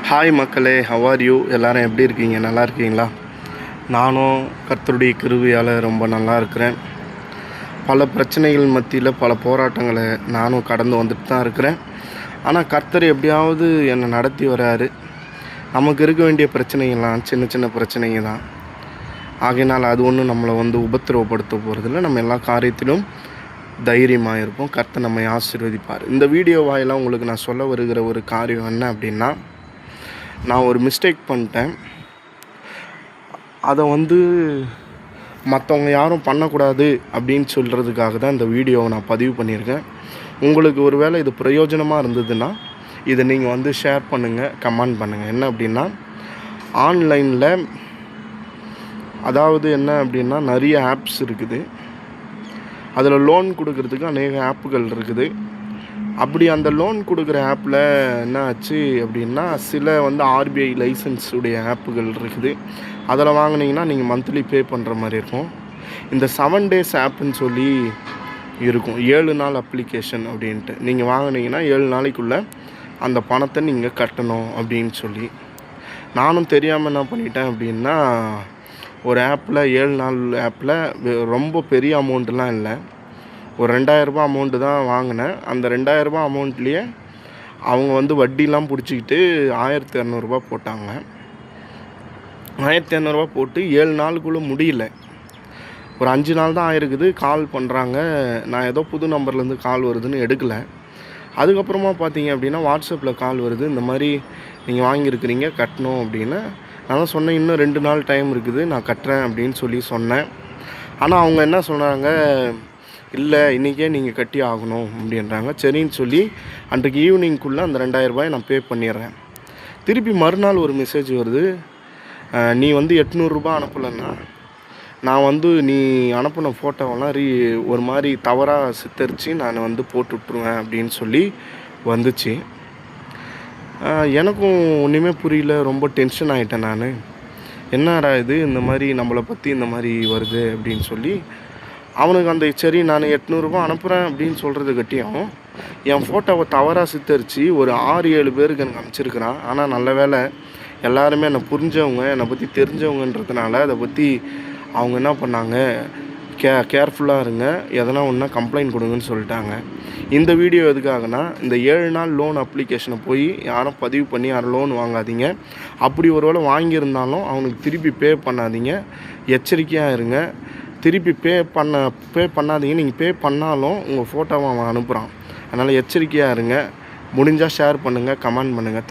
Hi மக்களே, how are you? எல்லோரும் எப்படி இருக்கீங்க? நல்லா இருக்கீங்களா? நானும் கர்த்தருடைய கிருபையால் ரொம்ப நல்லா இருக்கிறேன். பல பிரச்சனைகள் மத்தியில் பல போராட்டங்களை நானும் கடந்து வந்துட்டு தான் இருக்கிறேன். ஆனால் கர்த்தர் எப்படியாவது என்னை நடத்தி வராரு. நமக்கு இருக்க வேண்டிய பிரச்சனைகள்லாம் சின்ன சின்ன பிரச்சனைங்க தான். ஆகையினால் அது ஒன்றும் நம்மளை உபத்திரவப்படுத்த போகிறதில்ல. நம்ம எல்லா காரியத்திலும் தைரியமாக இருப்போம். கர்த்தர் நம்மை ஆசீர்வதிப்பார். இந்த வீடியோ வாயிலாக உங்களுக்கு நான் சொல்ல வருகிற ஒரு காரியம் என்ன அப்படின்னா, நான் ஒரு மிஸ்டேக் பண்ணிட்டேன். அதை மற்றவங்க யாரும் பண்ணக்கூடாது அப்படின்னு சொல்கிறதுக்காக தான் இந்த வீடியோவை நான் பதிவு பண்ணியிருக்கேன். உங்களுக்கு ஒரு வேளை இது பிரயோஜனமாக இருந்ததுன்னா இதை நீங்கள் ஷேர் பண்ணுங்கள், கமெண்ட் பண்ணுங்கள். என்ன அப்படின்னா, ஆன்லைனில் என்ன அப்படின்னா நிறைய ஆப்ஸ் இருக்குது. அதில் லோன் கொடுக்கறதுக்கு அநேக ஆப்புகள் இருக்குது. அப்படி அந்த லோன் கொடுக்குற ஆப்பில் என்ன ஆச்சு அப்படின்னா, சில ஆர்பிஐ லைசன்ஸ் உடைய ஆப்புகள் இருக்குது. அதில் வாங்கினீங்கன்னா நீங்கள் மந்த்லி பே பண்ணுற மாதிரி இருக்கும். இந்த 7 days ஆப்புன்னு சொல்லி இருக்கும். 7 நாள் அப்ளிகேஷன் அப்படின்ட்டு நீங்கள் வாங்கினீங்கன்னா 7 நாளைக்குள்ளே அந்த பணத்தை நீங்கள் கட்டணும் அப்படின்னு சொல்லி. நானும் தெரியாமல் என்ன பண்ணிட்டேன் அப்படின்னா, ஒரு ஆப்பில் 7 நாள் ஆப்பில் ரொம்ப பெரிய அமௌண்ட்டுலாம் இல்லை, ஒரு 2000 ரூபா அமௌண்ட்டு தான் வாங்கினேன். அந்த 2000 ரூபா அமௌண்ட்லேயே அவங்க வட்டிலாம் பிடிச்சிக்கிட்டு 1200 ரூபா போட்டாங்க. 1200 ரூபா போட்டு 7 நாளுக்குள்ளே முடியல. ஒரு 5 நாள் தான் ஆயிருக்குது. கால் பண்ணுறாங்க. நான் ஏதோ புது நம்பர்லேருந்து கால் வருதுன்னு எடுக்கலை. அதுக்கப்புறமா பார்த்தீங்க அப்படின்னா வாட்ஸ்அப்பில் கால் வருது, இந்த மாதிரி நீங்கள் வாங்கியிருக்கிறீங்க, கட்டணும் அப்படின்னு. நான் தான் சொன்னேன், இன்னும் 2 நாள் டைம் இருக்குது, நான் கட்டுறேன் அப்படின்னு சொல்லி சொன்னேன். ஆனால் அவங்க என்ன சொன்னாங்க, இல்லை இன்றைக்கே நீங்கள் கட்டி ஆகணும் அப்படின்றாங்க. சரின்னு சொல்லி அன்றைக்கு ஈவினிங்குள்ளே அந்த 2000 ரூபாயை நான் பே பண்ணிடுறேன். திருப்பி மறுநாள் ஒரு மெசேஜ் வருது, நீ 800 ரூபா அனுப்பலைன்னா நான் நீ அனுப்பின ஃபோட்டோவெல்லாம் ஒரு மாதிரி தவறாக சித்தரித்து நான் போட்டு விட்ருவேன் அப்படின்னு சொல்லி வந்துச்சு. எனக்கும் ஒன்றுமே புரியல, ரொம்ப டென்ஷன் ஆகிட்டேன் நான். என்னடா இது, இந்த மாதிரி நம்மளை பற்றி இந்த மாதிரி வருது அப்படின்னு சொல்லி அவனுக்கு சரி நான் 800 ரூபா அனுப்புகிறேன் அப்படின்னு சொல்கிறது கட்டியும் என் ஃபோட்டோவை தவறாக சித்தரித்து ஒரு 6-7 பேருக்கு எனக்கு அனுப்பிச்சிருக்கிறான். ஆனால் நல்ல வேலை எல்லாருமே என்னை புரிஞ்சவங்க, என்னை பற்றி தெரிஞ்சவங்கன்றதுனால அதை பற்றி அவங்க என்ன பண்ணாங்க, கேர்ஃபுல்லாக இருங்க, எதனா ஒன்றா கம்ப்ளைண்ட் கொடுங்கன்னு சொல்லிட்டாங்க. இந்த வீடியோ எதுக்காகனா, இந்த 7 நாள் லோன் அப்ளிகேஷனை போய் யாரும் பதிவு பண்ணி யாரும் லோன் வாங்காதீங்க. அப்படி ஒரு வேளை வாங்கியிருந்தாலும் அவனுக்கு திருப்பி பே பண்ணாதீங்க, எச்சரிக்கையாக இருங்க. திருப்பி பே பண்ணாதீங்க. நீங்கள் பே பண்ணாலும் உங்கள் ஃபோட்டோவை அவன் அனுப்புகிறான். அதனால் எச்சரிக்கையாக இருங்க. முடிஞ்சால் ஷேர் பண்ணுங்கள், கமெண்ட் பண்ணுங்கள்.